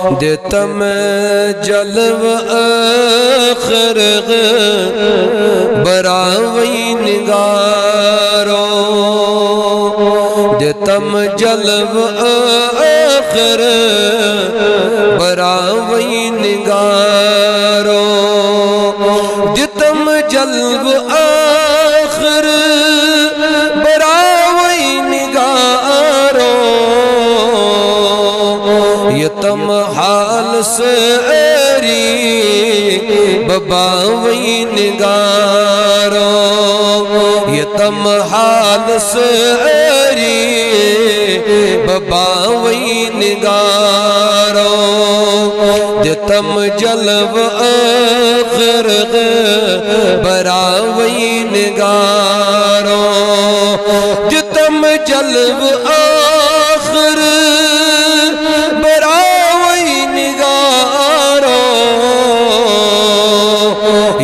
देतम जलव आखिर बरावई निगारो देतम जलव आखिर बरावई निगारो देतम जलव आखिर बरावई निगारो यतम हाल से बबावई निगारो यतम हाल से बबावई निगारो यतम जलव आखिर बरावई निगारो यतम जलव आखिर बरावई निगारो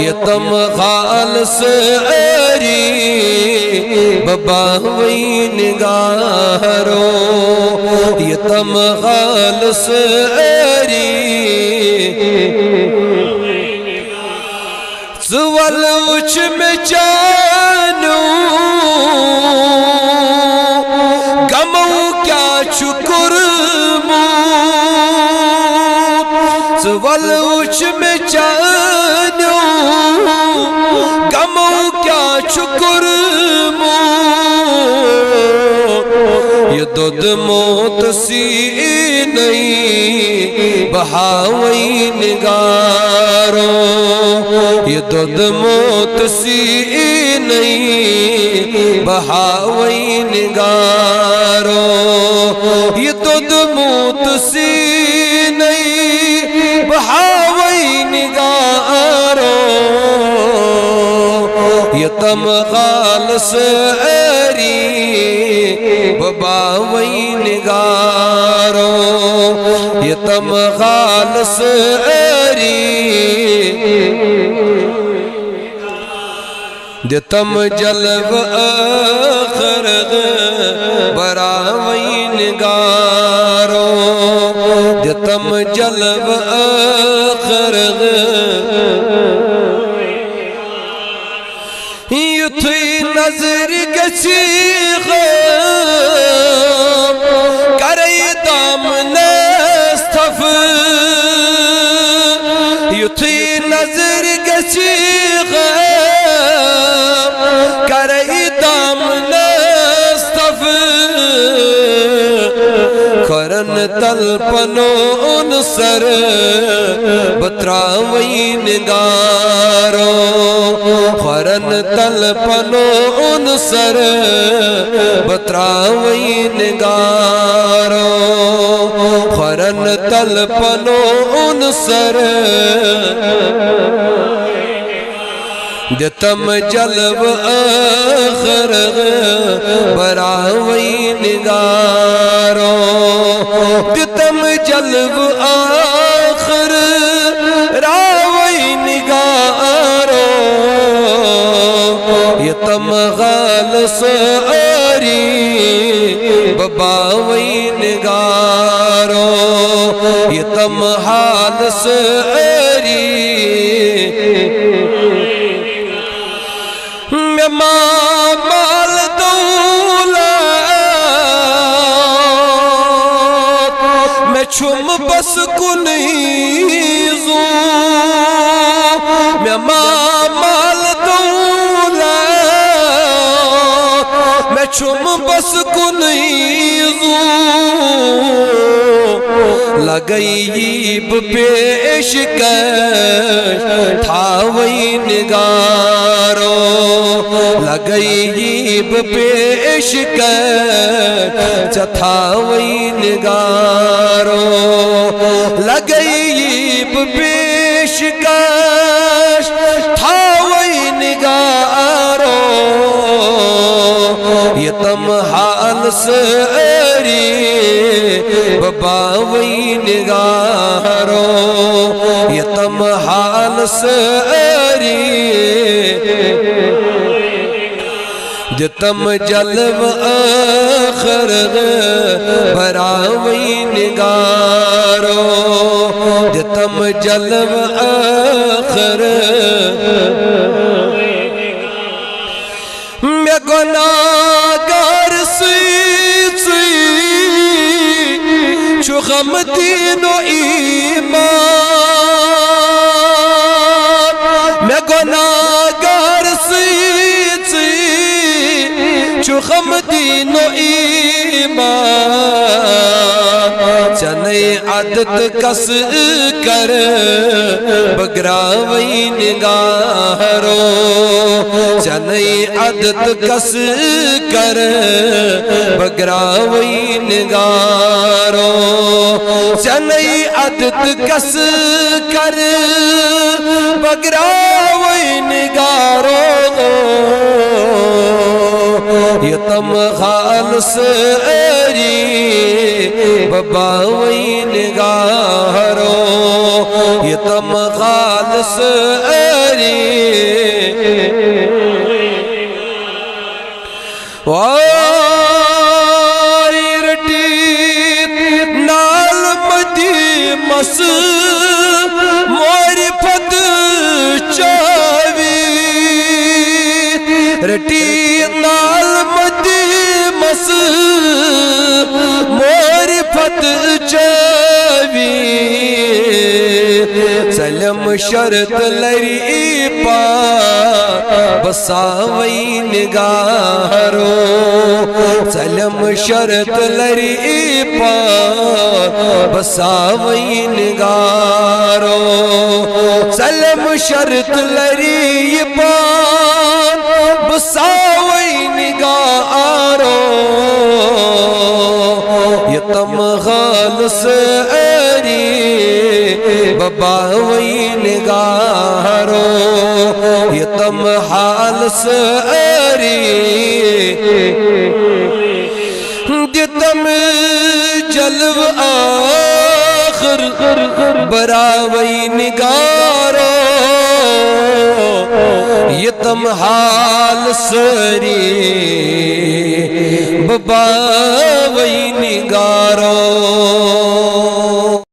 यतम खाल से बबावई निगारो यतम खाल से सुवल उच में जानू गमू क्या शुक्र सुवल उच में जानू गमू क्या शुक्र ये दुध मोत सी नहीं बहावई निगारो ये दुध मोत सी नहीं बहावई निगारो ये दुध मोत सी नहीं बहावई निगारो यतम खाल से बबावई निगारो यतम खाल से यतम जलव आखिर बरावई निगारो यतम जलव आखिर युथी नजर गसी करे दामन सफ युथी नजर गसी करे दामन सफ करन तलपनो उन सर बतरावई निगारो खरन तलपनो उन सर बतरावई निगारो खरन तलपनो उन सर यतम जलव आखिर बरावई निगारो यतम जलव आखिर रावई निगारो यतम गाल से बबावई निगारो यतम हाल से माल दौलत मैं छुम बस कुनीज़ू मैं माल दौलत मैं छुम बस कुनीज़ू लगईब पेश कर ठावई निगारो लगईब पेश कर चथावई निगारो लगईब पेश कर ठावई निगारो यतम हाल से बबावई निगारो यतम हाल से यतम जलव आखिर बरावई निगारो जलव आखर मैं गुनाहगार छु गम दीनो ईमान मैं गुनाहगार छु गम दीनो ईमान चने आदत कस कर बगरावई निगारो चने आदत कस कर बगरावई निगारो चने आदत कस कर बगरावई निगारो यतम खालस बबावई निगारो यतम खालस रटी नाल मदी मस मोरी पद चावी रटी नाल मदी मस मोरी पद चावी सलम शर्त लरी पा बसावई निगारो सलम शर्त लरी पा बसावई निगारो सलम शर्त लरी पा बसावई निगारो यतम खालस बबावई निगारो यतम हालस यतम जलव आखर बरावई निगारो यतम हालस बबावई निगारो